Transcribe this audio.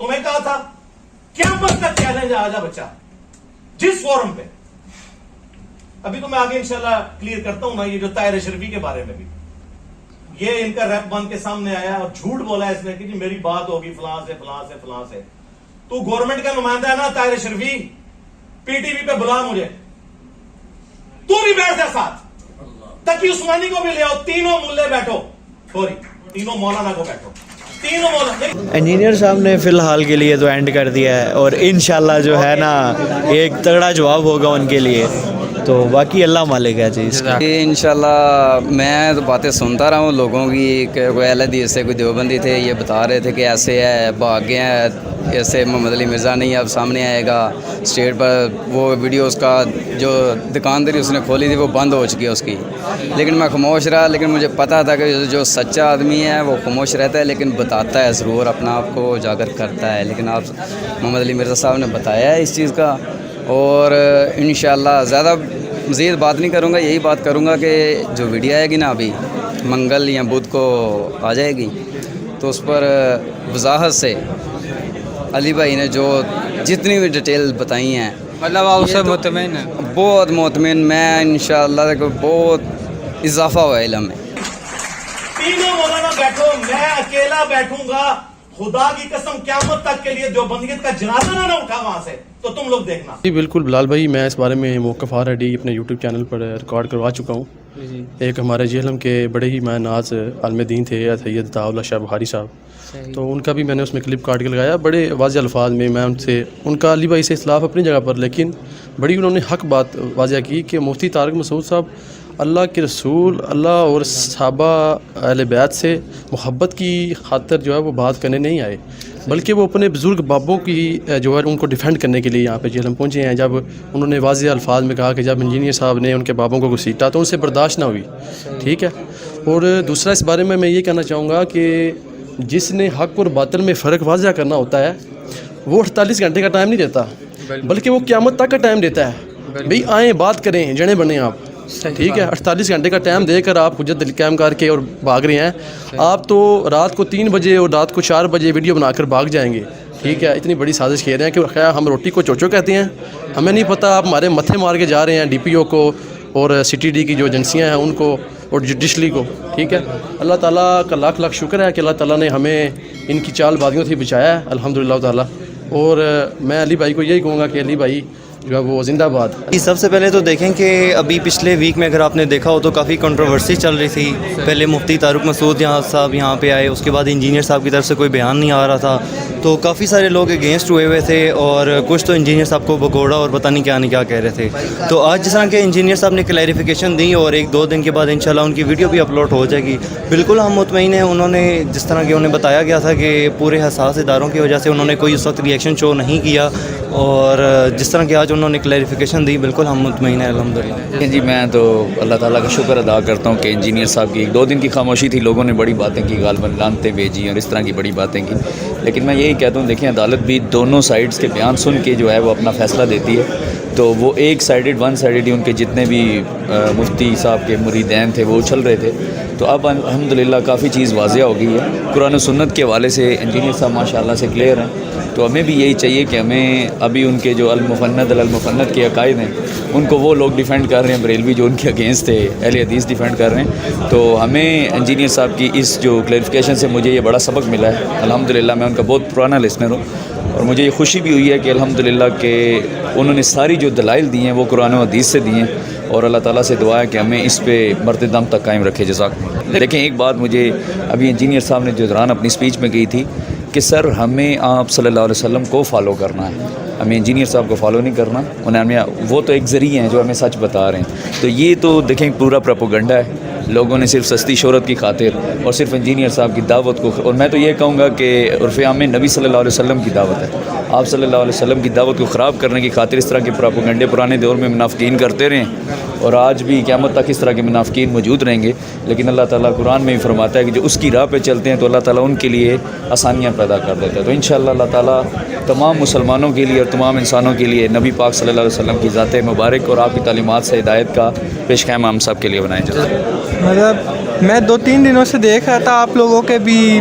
تمہیں کہا تھا قیامت تک چیلنج آ جا بچہ جس فورم پہ. ابھی تو میں آگے انشاءاللہ کلیئر کرتا ہوں نا یہ جو طاہر اشرفی کے بارے میں بھی یہ ان کا ریپ بن کے سامنے آیا اور جھوٹ بولا ہے اس نے کہ جی میری بات ہوگی فلاں سے فلاں سے فلاں سے. تو گورنمنٹ کا نمائندہ ہے نا طاہر اشرفی, پی ٹی وی پہ بلا مجھے, تو بھی بیٹھ جا ساتھ, تقی عثمانی کو بھی لے آؤ, تینوں ملے بیٹھو, سوری تینوں مولانا کو بیٹھو, تینوں مولانا. انجینئر صاحب نے فی الحال کے لیے تو اینڈ کر دیا ہے اور انشاءاللہ جو ہے نا ایک تگڑا جواب ہوگا ان کے لیے, تو باقی اللہ مالک ہے چیز. انشاءاللہ میں تو باتیں سنتا رہا ہوں لوگوں کی کہ کوئی اہل حدیث سے کوئی دیوبندی تھے یہ بتا رہے تھے کہ ایسے ہے بھاگ گئے ہیں, ایسے محمد علی مرزا نہیں اب سامنے آئے گا اسٹیٹ پر. وہ ویڈیو اس کا جو دکانداری اس نے کھولی تھی وہ بند ہو چکی ہے اس کی, لیکن میں خاموش رہا. لیکن مجھے پتہ تھا کہ جو سچا آدمی ہے وہ خاموش رہتا ہے لیکن بتاتا ہے ضرور, اپنا آپ کو اجاگر کرتا ہے. لیکن آپ محمد علی مرزا صاحب نے بتایا ہے اس چیز کا, اور انشاءاللہ زیادہ مزید بات نہیں کروں گا. یہی بات کروں گا کہ جو ویڈیو آئے گی نا ابھی منگل یا بدھ کو آ جائے گی, تو اس پر وضاحت سے علی بھائی نے جو جتنی بھی ڈیٹیل بتائی ہیں مطلب آپ سے مطمئن ہے؟ بہت مطمئن میں انشاءاللہ بہت اضافہ ہوا ہے علم میں. تینوں مولانا بیٹھو, میں اکیلا بیٹھوں گا خدا کی قسم قیامت تک کے لیے. جو بندگیت کا جنازہ نہ اٹھا وہاں سے تو تم لوگ دیکھنا. جی بالکل بلال بھائی, میں اس بارے میں موقف آلریڈی اپنے یوٹیوب چینل پر ریکارڈ کروا چکا ہوں. ایک ہمارے جہلم کے بڑے ہی میں ناز عالم دین تھے سید عطاء اللہ شاہ بخاری صاحب, تو ان کا بھی میں نے اس میں کلپ کاٹ کے لگایا بڑے واضح الفاظ میں. میں ان کا علی بھائی سے اختلاف اپنی جگہ پر, لیکن بڑی انہوں نے حق بات واضح کی کہ مفتی طارق مسعود صاحب اللہ کے رسول اللہ اور صحابہ اہل بیت سے محبت کی خاطر جو ہے وہ بات کرنے نہیں آئے, بلکہ وہ اپنے بزرگ بابوں کی جو ہے ان کو ڈیفینڈ کرنے کے لیے یہاں پہ جہلم پہنچے ہیں. جب انہوں نے واضح الفاظ میں کہا کہ جب انجینئر صاحب نے ان کے بابوں کو گھسیٹا تو ان سے برداشت نہ ہوئی, ٹھیک ہے. اور دوسرا اس بارے میں یہ کہنا چاہوں گا کہ جس نے حق اور باطل میں فرق واضح کرنا ہوتا ہے وہ 48 گھنٹے کا ٹائم نہیں دیتا, بلکہ وہ قیامت تک کا ٹائم دیتا ہے. بھئی آئیں بات کریں, جنے بنیں آپ, ٹھیک ہے. 48 گھنٹے کا ٹائم دے کر آپ حجت دل قائم کر کے اور بھاگ رہے ہیں. آپ تو رات کو 3 بجے اور رات کو 4 بجے ویڈیو بنا کر بھاگ جائیں گے, ٹھیک ہے. اتنی بڑی سازش کھیل رہے ہیں کہ خیر ہم روٹی کو چوچو کہتے ہیں, ہمیں نہیں پتہ آپ ہمارے متھے مار کے جا رہے ہیں ڈی پی او کو اور سی ٹی ڈی کی جو ایجنسیاں ہیں ان کو اور جوڈیشلی کو, ٹھیک ہے. اللہ تعالیٰ کا لاکھ لاکھ شکر ہے کہ اللہ تعالیٰ نے ہمیں ان کی چال بازیوں سے بچایا ہے الحمدللہ تعالیٰ. اور میں علی بھائی کو یہی کہوں گا کہ علی بھائی جو ہے وہ زندہ باد. سب سے پہلے تو دیکھیں کہ ابھی پچھلے ویک میں اگر آپ نے دیکھا ہو تو کافی کنٹروورسی چل رہی تھی. پہلے مفتی طارق مسعود صاحب یہاں پہ آئے, اس کے بعد انجینئر صاحب کی طرف سے کوئی بیان نہیں آ رہا تھا, تو کافی سارے لوگ اگینسٹ ہوئے ہوئے تھے اور کچھ تو انجینئر صاحب کو بگوڑا اور پتہ نہیں کیا کہہ رہے تھے. تو آج جس طرح کہ انجینئر صاحب نے کلیریفیکیشن دی اور 1-2 دن کے بعد انشاءاللہ ان کی ویڈیو بھی اپلوڈ ہو جائے گی. بالکل ہم مطمئن ہیں. انہوں نے جس طرح کہ انہیں بتایا گیا تھا کہ پورے حساس اداروں کی وجہ سے انہوں نے کوئی اس وقت ریئیکشن شو نہیں کیا, اور جس طرح کہ آج انہوں نے کلیریفیکیشن دی بالکل ہم مطمئن ہیں الحمدللہ. جی میں تو اللہ تعالیٰ کا شکر ادا کرتا ہوں کہ انجینئر صاحب کی 1-2 دن کی خاموشی تھی, لوگوں نے بڑی باتیں کی, غالباً لانتیں بھیجی اور اس طرح کی بڑی باتیں کی. لیکن میں یہی کہتا ہوں دیکھیں عدالت بھی دونوں سائڈز کے بیان سن کے جو ہے وہ اپنا فیصلہ دیتی ہے. تو وہ ایک سائیڈڈ ہی ان کے جتنے بھی مفتی صاحب کے مریدین تھے وہ اچھل رہے تھے. تو اب الحمدللہ کافی چیز واضح ہو گئی ہے. قرآن و سنت کے حوالے سے انجینئر صاحب ماشاءاللہ سے کلیئر ہیں. تو ہمیں بھی یہی چاہیے کہ ہمیں ابھی ان کے جو المفند کے عقائد ہیں ان کو وہ لوگ ڈیفینڈ کر رہے ہیں, بریلوی جو ان کے اگینسٹ تھے اہل حدیث ڈیفینڈ کر رہے ہیں. تو ہمیں انجینئر صاحب کی اس جو کلیریفیکیشن سے مجھے یہ بڑا سبق ملا ہے الحمدللہ. میں ان کا بہت پرانا لسنر ہوں اور مجھے یہ خوشی بھی ہوئی ہے کہ الحمدللہ کہ انہوں نے ساری جو دلائل دی ہیں وہ قرآن و حدیث سے دی ہیں, اور اللہ تعالیٰ سے دعا ہے کہ ہمیں اس پہ مرتے دم تک قائم رکھے. جزاک. دیکھیں ایک بات مجھے ابھی انجینئر صاحب نے جو دوران اپنی اسپیچ میں کہی تھی کہ سر ہمیں آپ صلی اللہ علیہ وسلم کو فالو کرنا ہے, ہمیں انجینئر صاحب کو فالو نہیں کرنا. وہ تو ایک ذریعہ ہیں جو ہمیں سچ بتا رہے ہیں. تو یہ تو دیکھیں پورا پروپیگنڈا ہے. لوگوں نے صرف سستی شہرت کی خاطر اور صرف انجینئر صاحب کی دعوت کو, اور میں تو یہ کہوں گا کہ عرف عام میں نبی صلی اللہ علیہ وسلم کی دعوت ہے, آپ صلی اللہ علیہ وسلم کی دعوت کو خراب کرنے کی خاطر اس طرح کے پروپیگنڈے پرانے دور میں منافقین کرتے رہے اور آج بھی قیامت تک اس طرح کے منافقین موجود رہیں گے. لیکن اللہ تعالیٰ قرآن میں بھی فرماتا ہے کہ جو اس کی راہ پہ چلتے ہیں تو اللہ تعالیٰ ان کے لیے آسانیاں پیدا کر دیتا ہے. تو انشاءاللہ اللہ تعالیٰ تمام مسلمانوں کے لیے اور تمام انسانوں کے لیے نبی پاک صلی اللہ علیہ وسلم کی ذات مبارک اور آپ کی تعلیمات سے ہدایت کا پیش خیم ہم سب کے لیے بنائیں. مطلب میں 2-3 دنوں سے دیکھ رہا تھا آپ لوگوں کے بھی